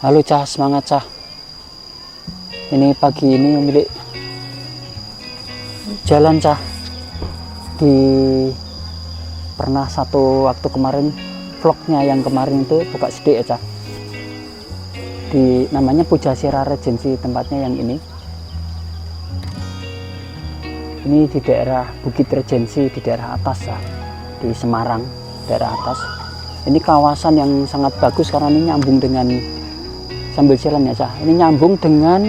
Halo Cah, semangat Cah. Ini pagi ini milik jalan Cah. Pernah satu waktu kemarin vlognya yang kemarin itu buka sedikit ya Cah. Namanya Pujasera Regency tempatnya yang ini. Ini di daerah Bukit Regency di daerah atas Cah, di Semarang daerah atas. Ini kawasan yang sangat bagus karena ini nyambung dengan sambil jalan ya Cah. Ini nyambung dengan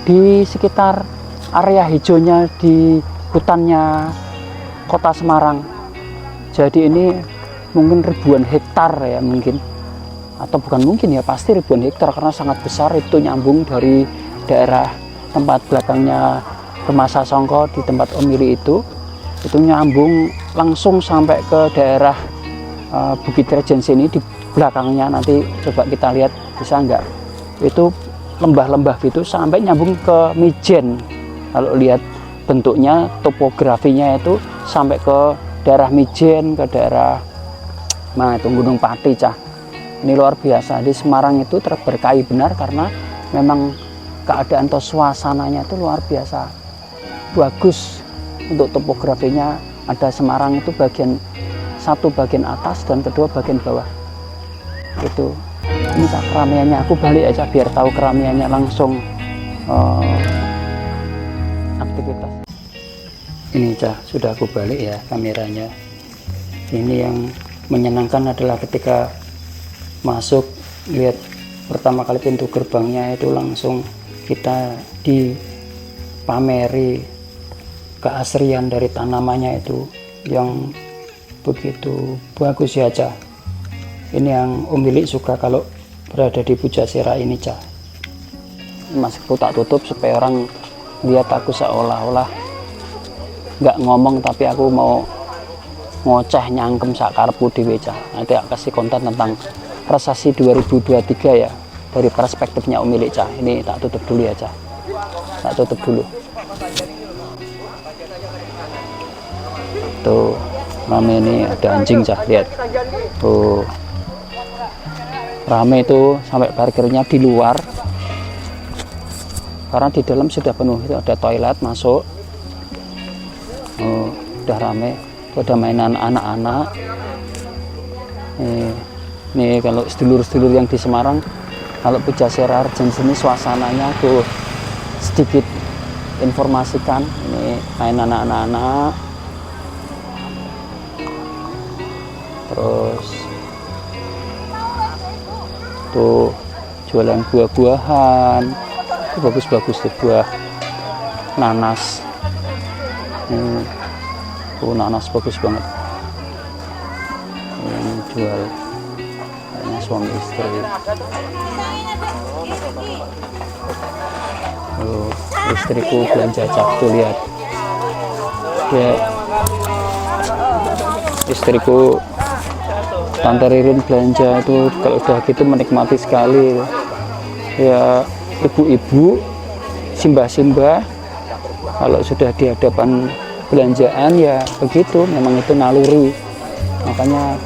di sekitar area hijaunya di hutannya kota Semarang. Jadi ini mungkin ribuan hektar ya mungkin, atau bukan mungkin ya, pasti ribuan hektar karena sangat besar. Itu nyambung dari daerah tempat belakangnya Rumah Sasongko di tempat Om Willy itu nyambung langsung sampai ke daerah Bukit Regency ini. Di belakangnya nanti coba kita lihat bisa enggak, itu lembah-lembah gitu sampai nyambung ke Mijen. Kalau lihat bentuknya, topografinya itu sampai ke daerah Mijen, ke daerah itu Gunung Pati Cah. Ini luar biasa. Di Semarang itu terberkahi benar karena memang keadaan atau suasananya itu luar biasa bagus. Untuk topografinya ada Semarang itu satu bagian atas dan kedua bagian bawah. Itu ini Cah keramaiannya. Aku balik aja biar tahu keramaiannya langsung aktivitas. Ini Cah, sudah aku balik ya kameranya. Ini yang menyenangkan adalah ketika masuk, lihat pertama kali pintu gerbangnya itu langsung kita dipameri keasrian dari tanamannya itu yang begitu bagus ya Cah. Ini yang Om Willy suka kalau berada di Pujasera ini Cah. Masku tak tutup supaya orang lihat aku seolah-olah nggak ngomong tapi aku mau ngoceh nyangkem sakarpu dhewe Cah. Nanti aku kasih konten tentang Resasi 2023 ya dari perspektifnya Om Willy Cah. Ini tak tutup dulu ya Cah. Tak tutup dulu. Tuh rame, ini ada anjing Cah, lihat. Tuh rame itu sampai parkirnya di luar karena di dalam sudah penuh. Itu ada toilet masuk. Udah rame. Itu ada mainan anak-anak. Nih kalau sedulur-sedulur yang di Semarang, kalau Pujasera Regency ini suasananya tuh sedikit informasikan. Ini mainan anak-anak. Terus tuh jualan buah-buahan. Itu bagus-bagus tuh, buah nanas. Nanas bagus banget. Yang jual kayaknya suami istri. Istriku belanja Cah, tuh lihat. Ya, istriku Tante Ririn belanja itu kalau udah gitu menikmati sekali ya. Ibu-ibu, simbah-simbah kalau sudah di hadapan belanjaan ya begitu, memang itu naluri. Makanya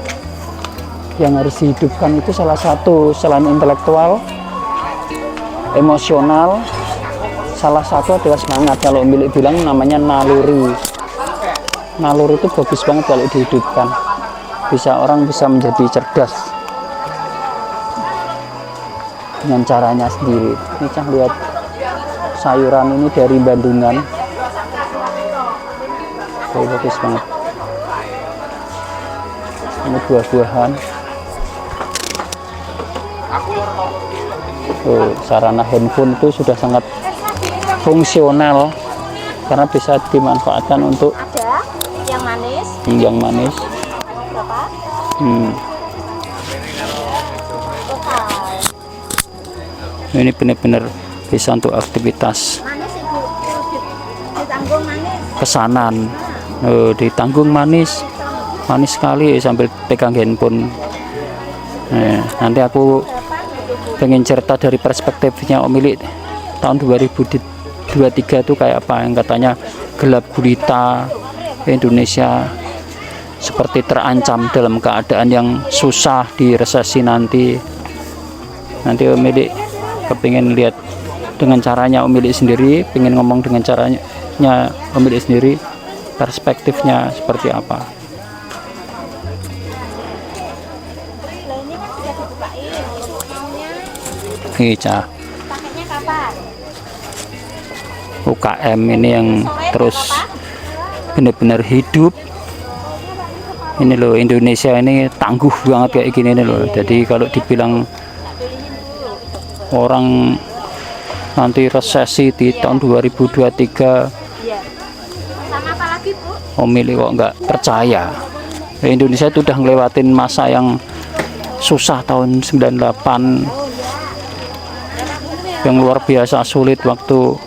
yang harus dihidupkan itu salah satu selain intelektual, emosional, salah satu adalah semangat. Kalau Om Willy bilang namanya naluri. Naluri itu bagus banget kalau dihidupkan. Orang bisa menjadi cerdas dengan caranya sendiri. Ini Cah, lihat sayuran ini dari Bandungan. Bagus banget. Ini buah-buahan. Sarana handphone itu sudah sangat fungsional karena bisa dimanfaatkan untuk ada yang manis. Yang manis. Berapa? Ini benar-benar bisa untuk aktivitas Manis Ibu. Ditanggung manis. pesanan. Ditanggung manis sekali sambil pegang handphone. Nanti aku pengen cerita dari perspektifnya Om Willy tahun 2023 itu kayak apa, yang katanya gelap gulita Indonesia seperti terancam dalam keadaan yang susah di resesi nanti. Om Willy kepingin lihat dengan caranya Om Milik sendiri, pengen ngomong dengan caranya Om Milik sendiri, perspektifnya seperti apa. Lah ini kan sudah dibukain. Maunya Ini Cah, pakainya kapan? UKM ini yang terus benar-benar hidup. Ini loh, Indonesia ini tangguh banget kayak gini nih loh. Jadi kalau dibilang orang nanti resesi di tahun 2023, Iya. Sama apa lagi, Bu? Om Milik kok nggak percaya. Indonesia itu udah ngelewatin masa yang susah tahun 98, yang luar biasa sulit waktu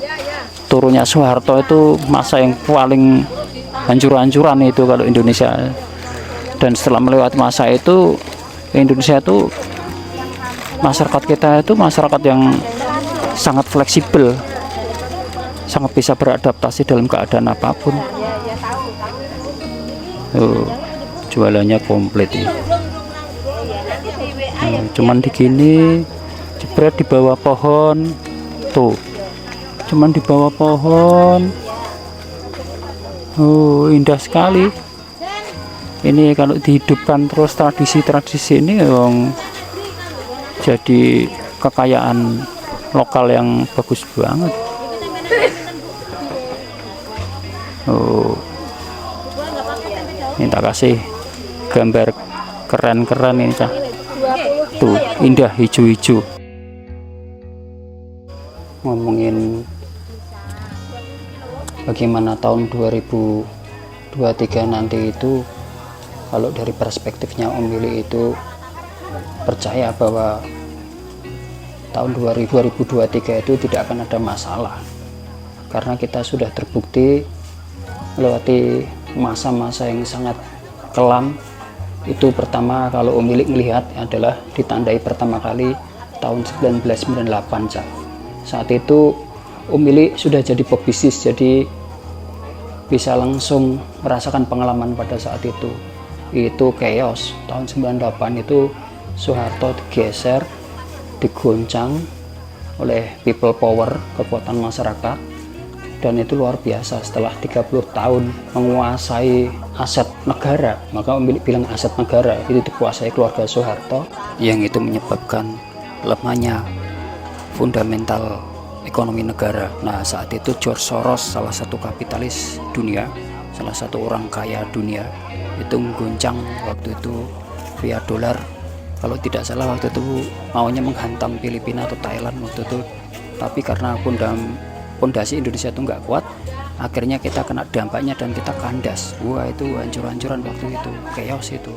turunnya Soeharto. Itu masa yang paling hancur-hancuran itu kalau Indonesia. Dan setelah melewati masa itu, Indonesia itu, masyarakat kita itu masyarakat yang sangat fleksibel, sangat bisa beradaptasi dalam keadaan apapun. Jualannya komplit ini. Cuman di gini jebret di bawah pohon tuh, cuman di bawah pohon. Indah sekali. Ini kalau dihidupkan terus tradisi-tradisi ini yang jadi kekayaan lokal yang bagus banget. Ini tak kasih gambar keren-keren ini Cah. Tuh indah hijau-hijau. Ngomongin bagaimana tahun 2023 nanti itu, kalau dari perspektifnya Om Milik itu percaya bahwa tahun 2023 itu tidak akan ada masalah, karena kita sudah terbukti melewati masa-masa yang sangat kelam. Itu pertama, kalau Om Milik melihat adalah ditandai pertama kali tahun 1998 Cak. Saat itu Om Milik sudah jadi pebisnis, jadi bisa langsung merasakan pengalaman pada saat itu. Itu chaos tahun 98 itu, Soeharto digeser, digoncang oleh people power, kekuatan masyarakat, dan itu luar biasa. Setelah 30 tahun menguasai aset negara, maka Om Milik bilang aset negara itu dikuasai keluarga Soeharto, yang itu menyebabkan lemahnya fundamental ekonomi negara. Nah saat itu George Soros, salah satu kapitalis dunia, salah satu orang kaya dunia, itu mengguncang waktu itu via dolar. Kalau tidak salah waktu itu maunya menghantam Filipina atau Thailand waktu itu, tapi karena pondasi Indonesia itu nggak kuat, akhirnya kita kena dampaknya dan kita kandas. Wah itu hancur-hancuran waktu itu, chaos itu.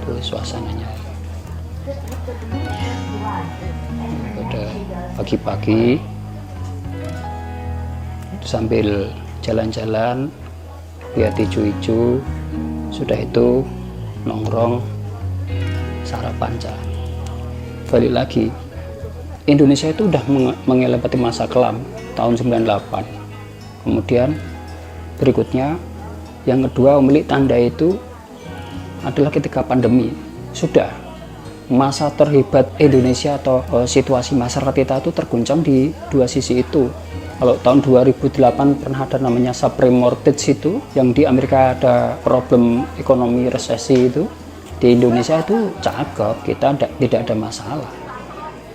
Itu suasananya. Pada pagi-pagi sambil jalan-jalan lihat hijau-hijau, sudah itu nongkrong sarapan Cak. Balik lagi, Indonesia itu udah mengelewati masa kelam tahun 98. Kemudian berikutnya yang kedua Om Milik tanda itu adalah ketika pandemi. Sudah masa terhebat Indonesia atau situasi masyarakat kita itu terguncang di dua sisi itu. Kalau tahun 2008 pernah ada namanya subprime mortgage itu, yang di Amerika ada problem ekonomi resesi itu, di Indonesia itu cakep, kita tidak ada masalah.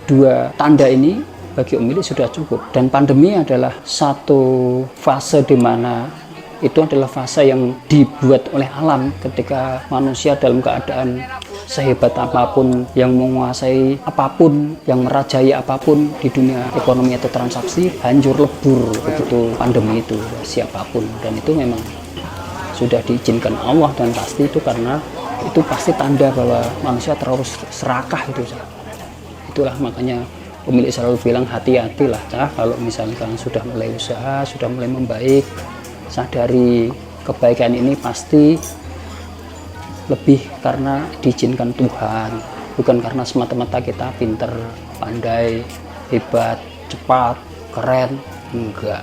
Dua tanda ini bagi Om Milik sudah cukup, dan pandemi adalah satu fase di mana itu adalah fase yang dibuat oleh alam ketika manusia dalam keadaan sehebat apapun, yang menguasai apapun, yang merajai apapun di dunia ekonomi atau transaksi, hancur lebur begitu pandemi itu siapapun. Dan itu memang sudah diizinkan Allah, dan pasti itu karena itu pasti tanda bahwa manusia terlalu serakah itu. Itulah makanya Om Milik selalu bilang hati-hatilah Cah, kalau misalkan sudah mulai usaha, sudah mulai membaik, sadari kebaikan ini pasti lebih karena diizinkan Tuhan, bukan karena semata-mata kita pinter, pandai, hebat, cepat, keren. Enggak.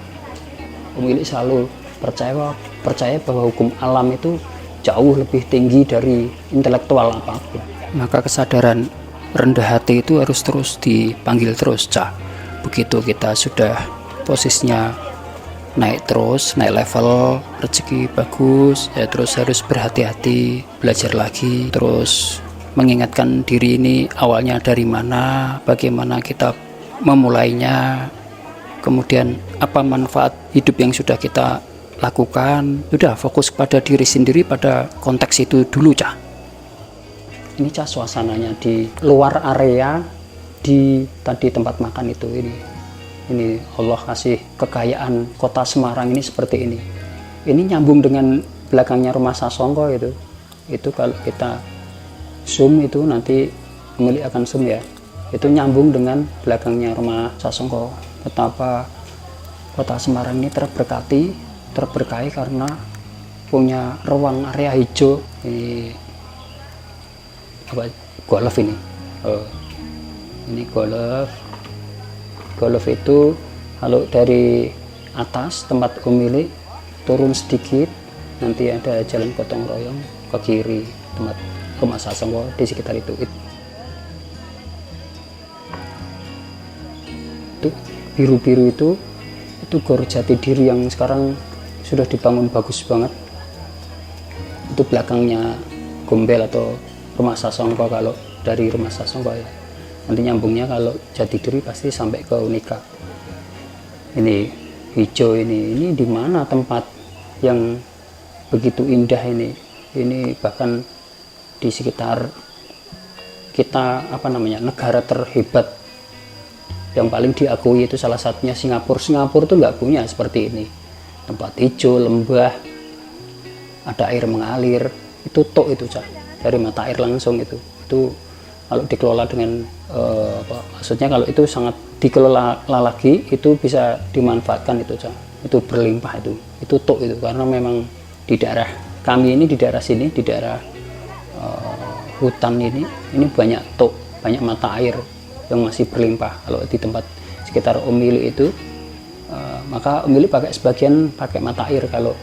Om Milik selalu percaya bahwa hukum alam itu jauh lebih tinggi dari intelektual apapun. Maka kesadaran rendah hati itu harus terus dipanggil terus, Cah. Begitu kita sudah posisinya naik terus, naik level, rezeki bagus, ya terus harus berhati-hati, belajar lagi, terus mengingatkan diri ini awalnya dari mana, bagaimana kita memulainya, kemudian apa manfaat hidup yang sudah kita lakukan. Sudah fokus pada diri sendiri, pada konteks itu dulu, Cah. Ini, Cah, suasananya di luar area di tadi tempat makan itu. Ini Allah kasih kekayaan kota Semarang ini seperti ini. Ini nyambung dengan belakangnya rumah Sasongko itu. Itu kalau kita zoom itu nanti pemilik akan zoom ya. Itu nyambung dengan belakangnya rumah Sasongko. Betapa kota Semarang ini terberkahi karena punya ruang area hijau. Ini apa, golf ini. Ini golf itu kalau dari atas tempat pemilik turun sedikit nanti ada jalan gotong royong ke kiri tempat rumah Sasongko di sekitar itu biru-biru itu Gor Jati Diri yang sekarang sudah dibangun bagus banget. Itu belakangnya Gombel atau rumah Sasongko kalau dari rumah Sasongko ya. Nanti nyambungnya kalau Jati Diri pasti sampai ke Unika. Ini hijau ini di mana tempat yang begitu indah ini. Ini bahkan di sekitar kita negara terhebat yang paling diakui itu salah satunya Singapura. Singapura tuh nggak punya seperti ini. Tempat hijau, lembah, ada air mengalir. Itu itu, Cah. Dari mata air langsung itu kalau dikelola dengan maksudnya kalau itu sangat dikelola lagi itu bisa dimanfaatkan itu, Cah. Itu berlimpah itu karena memang di daerah kami ini, di daerah sini, di daerah hutan ini banyak banyak mata air yang masih berlimpah. Kalau di tempat sekitar Omili itu maka Omili sebagian pakai mata air kalau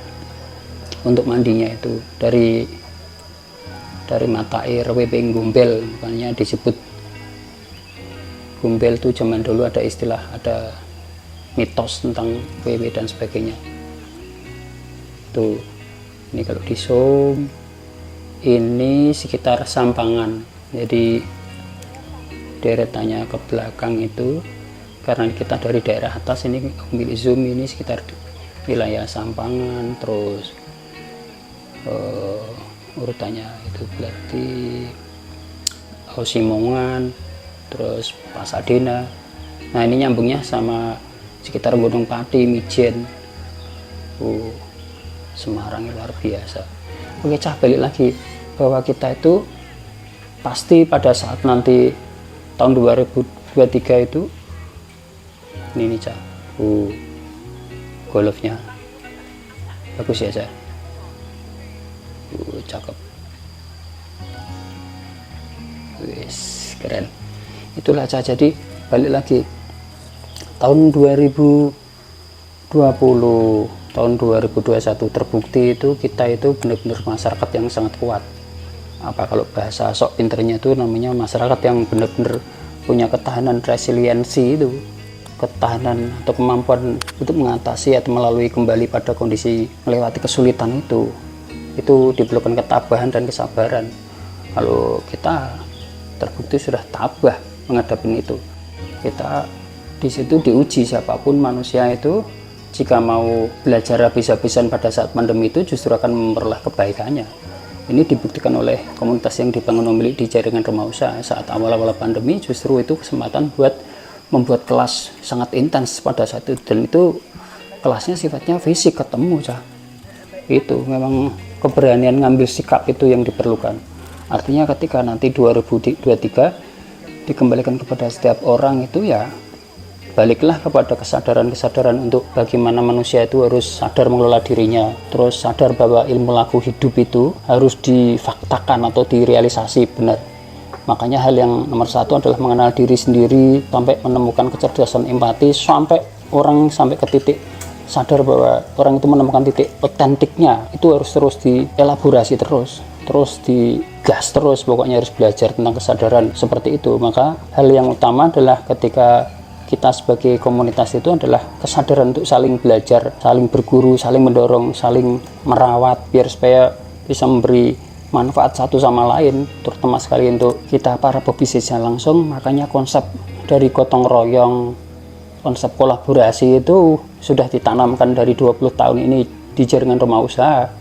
untuk mandinya itu dari mata air WP Gombel. Makanya disebut Gombel itu zaman dulu ada istilah, ada mitos tentang WP dan sebagainya. Tuh, ini kalau di zoom ini sekitar Sampangan. Jadi deretannya ke belakang itu karena kita dari daerah atas ini milik zoom ini sekitar wilayah Sampangan, terus urutannya itu berarti Simongan, terus Pasadena. Nah ini nyambungnya sama sekitar Gunung Pati, Mijen. Semarang luar biasa. Oke, Cah, balik lagi bahwa kita itu pasti pada saat nanti tahun 2023 itu ini Cah, golfnya bagus ya, Cah. Cakep. Wis, keren. Itulah, Cah. Jadi balik lagi tahun 2020, tahun 2021 terbukti itu kita itu benar-benar masyarakat yang sangat kuat. Apa kalau bahasa sok pinternya itu namanya masyarakat yang benar-benar punya ketahanan, resiliensi itu, ketahanan atau kemampuan untuk mengatasi atau melalui kembali pada kondisi melewati kesulitan itu diperlukan ketabahan dan kesabaran. Kalau kita terbukti sudah tabah menghadapi itu, kita di situ diuji. Siapapun manusia itu jika mau belajar habis-habisan pada saat pandemi itu justru akan memperoleh kebaikannya. Ini dibuktikan oleh komunitas yang dibangun Omili di jaringan rumah usaha. Saat awal-awal pandemi justru itu kesempatan buat membuat kelas sangat intens pada saat itu, dan itu kelasnya sifatnya fisik, ketemu, Cah. Itu memang keberanian ngambil sikap itu yang diperlukan. Artinya ketika nanti 2023 dikembalikan kepada setiap orang itu, ya baliklah kepada kesadaran untuk bagaimana manusia itu harus sadar mengelola dirinya, terus sadar bahwa ilmu laku hidup itu harus difaktakan atau direalisasi benar. Makanya hal yang nomor satu adalah mengenal diri sendiri sampai menemukan kecerdasan empati, sampai orang sampai ke titik sadar bahwa orang itu menemukan titik otentiknya. Itu harus terus dielaborasi, terus gas terus, pokoknya harus belajar tentang kesadaran seperti itu. Maka hal yang utama adalah ketika kita sebagai komunitas itu adalah kesadaran untuk saling belajar, saling berguru, saling mendorong, saling merawat, biar supaya bisa memberi manfaat satu sama lain, terutama sekali untuk kita para pebisnis langsung. Makanya konsep dari gotong royong, konsep kolaborasi itu sudah ditanamkan dari 20 tahun ini di jaringan rumah usaha,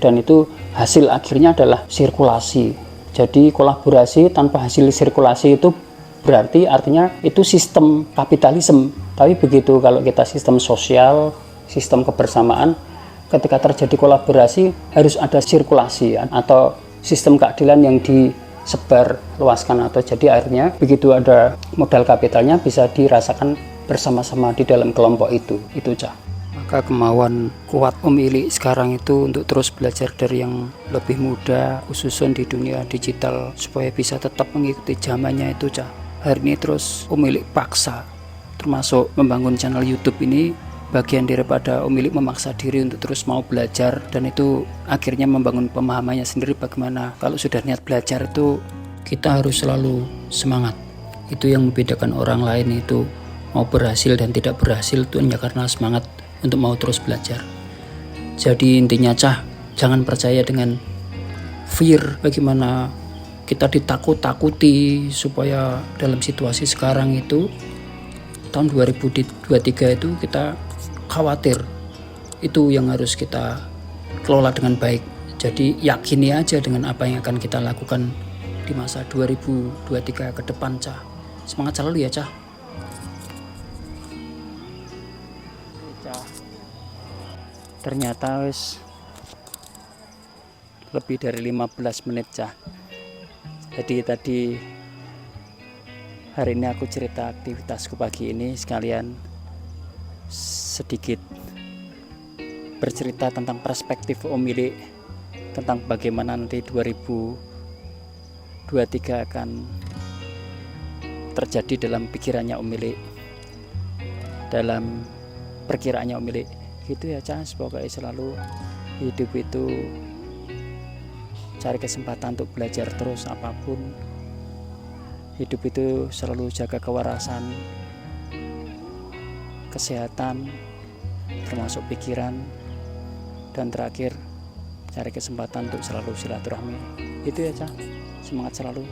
dan itu hasil akhirnya adalah sirkulasi. Jadi kolaborasi tanpa hasil sirkulasi itu berarti artinya itu sistem kapitalisme. Tapi begitu kalau kita sistem sosial, sistem kebersamaan, ketika terjadi kolaborasi harus ada sirkulasi atau sistem keadilan yang disebar luaskan, atau jadi akhirnya begitu ada modal kapitalnya bisa dirasakan bersama-sama di dalam kelompok itu Cah. Maka kemauan kuat Om Ili sekarang itu untuk terus belajar dari yang lebih muda, khususnya di dunia digital, supaya bisa tetap mengikuti zamannya itu Cah. Hari ini terus Om Ili paksa, termasuk membangun channel YouTube ini, bagian daripada Om Ili memaksa diri untuk terus mau belajar, dan itu akhirnya membangun pemahamannya sendiri bagaimana kalau sudah niat belajar itu kita harus selalu semangat. Itu yang membedakan orang lain, itu mau berhasil dan tidak berhasil itu hanya karena semangat untuk mau terus belajar. Jadi intinya Cah, jangan percaya dengan fear, bagaimana kita ditakut-takuti supaya dalam situasi sekarang itu tahun 2023 itu kita khawatir. Itu yang harus kita kelola dengan baik. Jadi yakini aja dengan apa yang akan kita lakukan di masa 2023 ke depan Cah. Semangat selalu ya Cah. Ternyata wis lebih dari 15 menit Cah. Jadi tadi hari ini aku cerita aktivitasku pagi ini, sekalian sedikit bercerita tentang perspektif Om Ili tentang bagaimana nanti 2023 akan terjadi dalam pikirannya Om Ili, dalam perkiraannya Om Ili. Gitu ya Cah, pokoknya selalu hidup itu cari kesempatan untuk belajar terus apapun. Hidup itu selalu jaga kewarasan, kesehatan, termasuk pikiran, dan terakhir cari kesempatan untuk selalu silaturahmi. Itu ya Cah, semangat selalu.